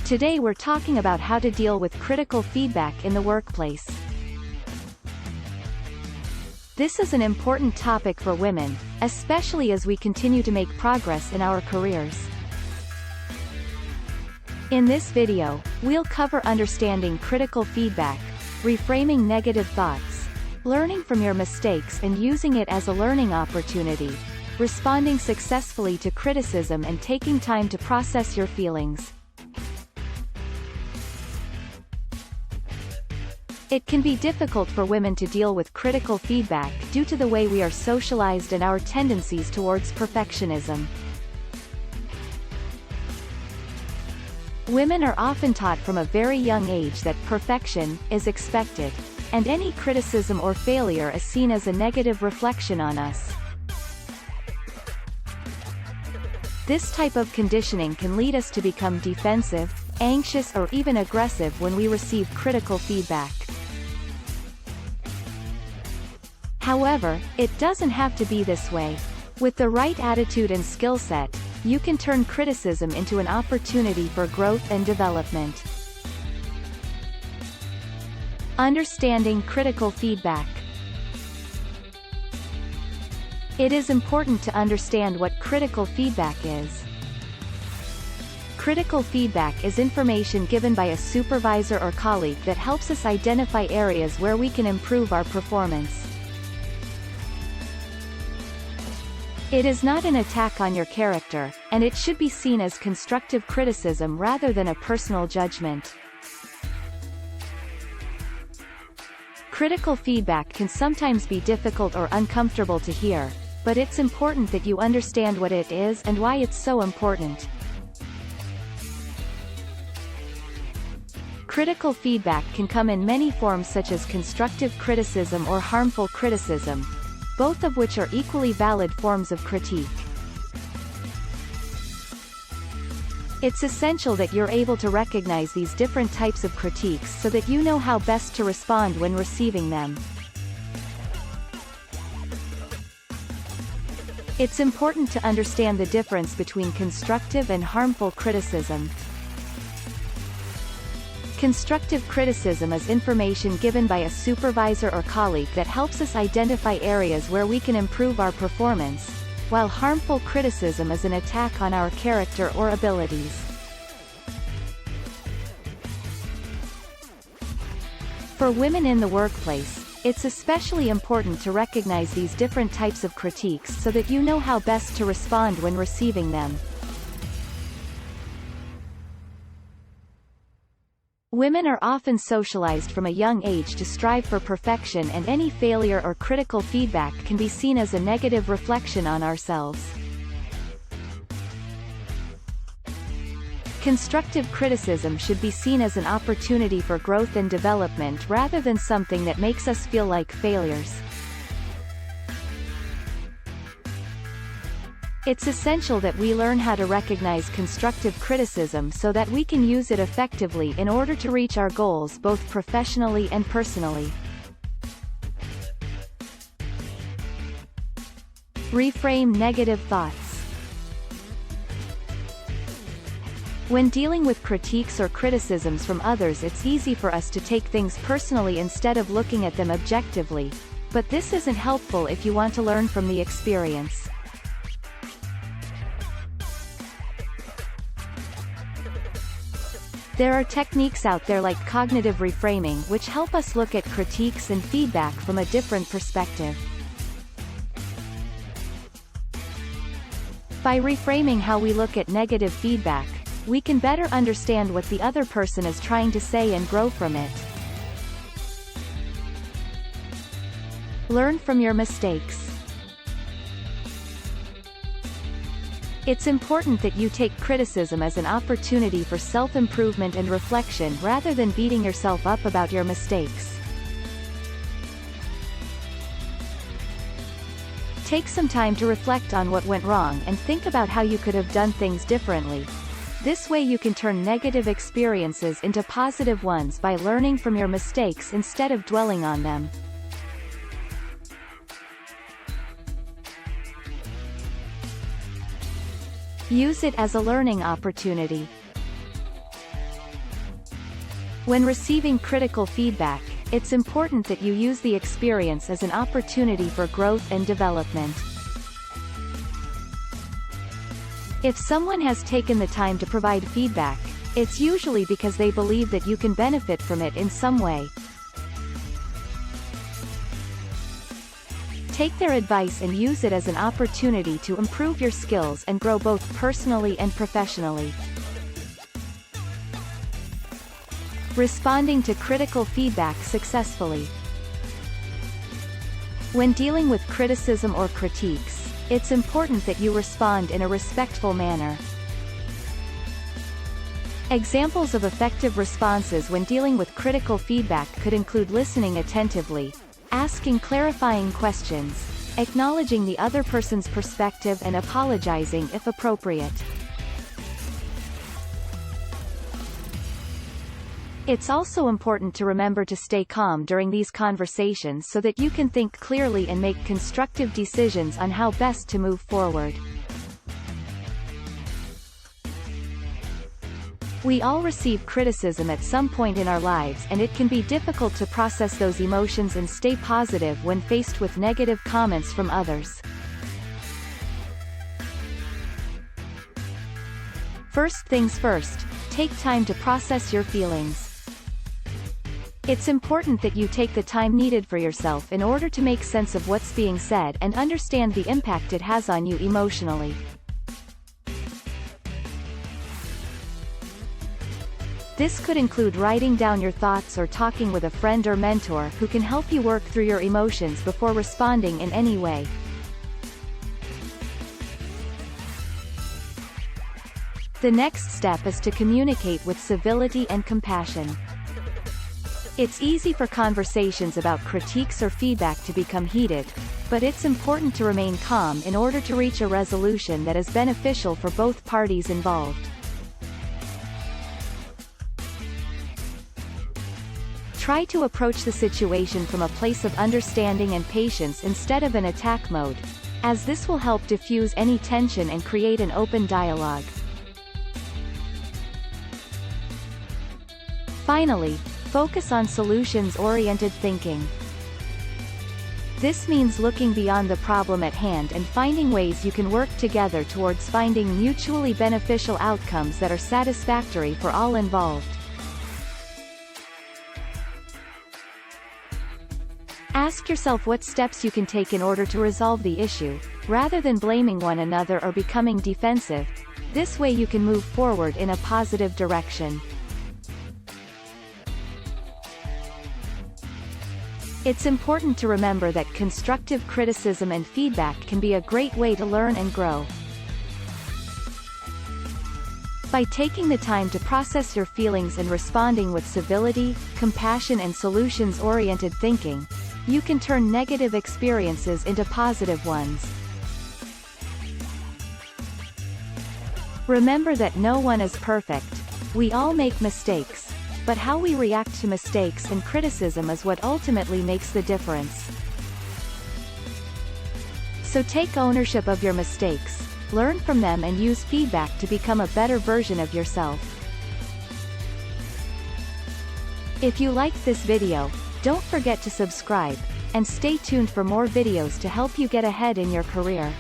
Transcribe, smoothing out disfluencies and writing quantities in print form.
Today we're talking about how to deal with critical feedback in the workplace. This is an important topic for women, especially as we continue to make progress in our careers. In this video, we'll cover understanding critical feedback, reframing negative thoughts, learning from your mistakes and using it as a learning opportunity, responding successfully to criticism and taking time to process your feelings. It can be difficult for women to deal with critical feedback due to the way we are socialized and our tendencies towards perfectionism. Women are often taught from a very young age that perfection is expected, and any criticism or failure is seen as a negative reflection on us. This type of conditioning can lead us to become defensive, anxious or even aggressive when we receive critical feedback. However, it doesn't have to be this way. With the right attitude and skill set, you can turn criticism into an opportunity for growth and development. Understanding critical feedback. It is important to understand what critical feedback is. Critical feedback is information given by a supervisor or colleague that helps us identify areas where we can improve our performance. It is not an attack on your character, and it should be seen as constructive criticism rather than a personal judgment. Critical feedback can sometimes be difficult or uncomfortable to hear, but it's important that you understand what it is and why it's so important. Critical feedback can come in many forms such as constructive criticism or harmful criticism, both of which are equally valid forms of critique. It's essential that you're able to recognize these different types of critiques so that you know how best to respond when receiving them. It's important to understand the difference between constructive and harmful criticism. Constructive criticism is information given by a supervisor or colleague that helps us identify areas where we can improve our performance, while harmful criticism is an attack on our character or abilities. For women in the workplace, it's especially important to recognize these different types of critiques so that you know how best to respond when receiving them. Women are often socialized from a young age to strive for perfection, and any failure or critical feedback can be seen as a negative reflection on ourselves. Constructive criticism should be seen as an opportunity for growth and development rather than something that makes us feel like failures. It's essential that we learn how to recognize constructive criticism so that we can use it effectively in order to reach our goals both professionally and personally. Reframe negative thoughts. When dealing with critiques or criticisms from others, it's easy for us to take things personally instead of looking at them objectively, but this isn't helpful if you want to learn from the experience. There are techniques out there like cognitive reframing which help us look at critiques and feedback from a different perspective. By reframing how we look at negative feedback, we can better understand what the other person is trying to say and grow from it. Learn from your mistakes. It's important that you take criticism as an opportunity for self-improvement and reflection rather than beating yourself up about your mistakes. Take some time to reflect on what went wrong and think about how you could have done things differently. This way you can turn negative experiences into positive ones by learning from your mistakes instead of dwelling on them. Use it as a learning opportunity. When receiving critical feedback, it's important that you use the experience as an opportunity for growth and development. If someone has taken the time to provide feedback, it's usually because they believe that you can benefit from it in some way. Take their advice and use it as an opportunity to improve your skills and grow both personally and professionally. Responding to critical feedback successfully. When dealing with criticism or critiques, it's important that you respond in a respectful manner. Examples of effective responses when dealing with critical feedback could include listening attentively, asking clarifying questions, acknowledging the other person's perspective and apologizing if appropriate. It's also important to remember to stay calm during these conversations so that you can think clearly and make constructive decisions on how best to move forward. We all receive criticism at some point in our lives, and it can be difficult to process those emotions and stay positive when faced with negative comments from others. First things first, take time to process your feelings. It's important that you take the time needed for yourself in order to make sense of what's being said and understand the impact it has on you emotionally. This could include writing down your thoughts or talking with a friend or mentor who can help you work through your emotions before responding in any way. The next step is to communicate with civility and compassion. It's easy for conversations about critiques or feedback to become heated, but it's important to remain calm in order to reach a resolution that is beneficial for both parties involved. Try to approach the situation from a place of understanding and patience instead of an attack mode, as this will help diffuse any tension and create an open dialogue. Finally, focus on solutions-oriented thinking. This means looking beyond the problem at hand and finding ways you can work together towards finding mutually beneficial outcomes that are satisfactory for all involved. Ask yourself what steps you can take in order to resolve the issue, rather than blaming one another or becoming defensive. This way you can move forward in a positive direction. It's important to remember that constructive criticism and feedback can be a great way to learn and grow. By taking the time to process your feelings and responding with civility, compassion and solutions-oriented thinking, you can turn negative experiences into positive ones. Remember that no one is perfect. We all make mistakes. But how we react to mistakes and criticism is what ultimately makes the difference. So take ownership of your mistakes, learn from them and use feedback to become a better version of yourself. If you liked this video, don't forget to subscribe, and stay tuned for more videos to help you get ahead in your career.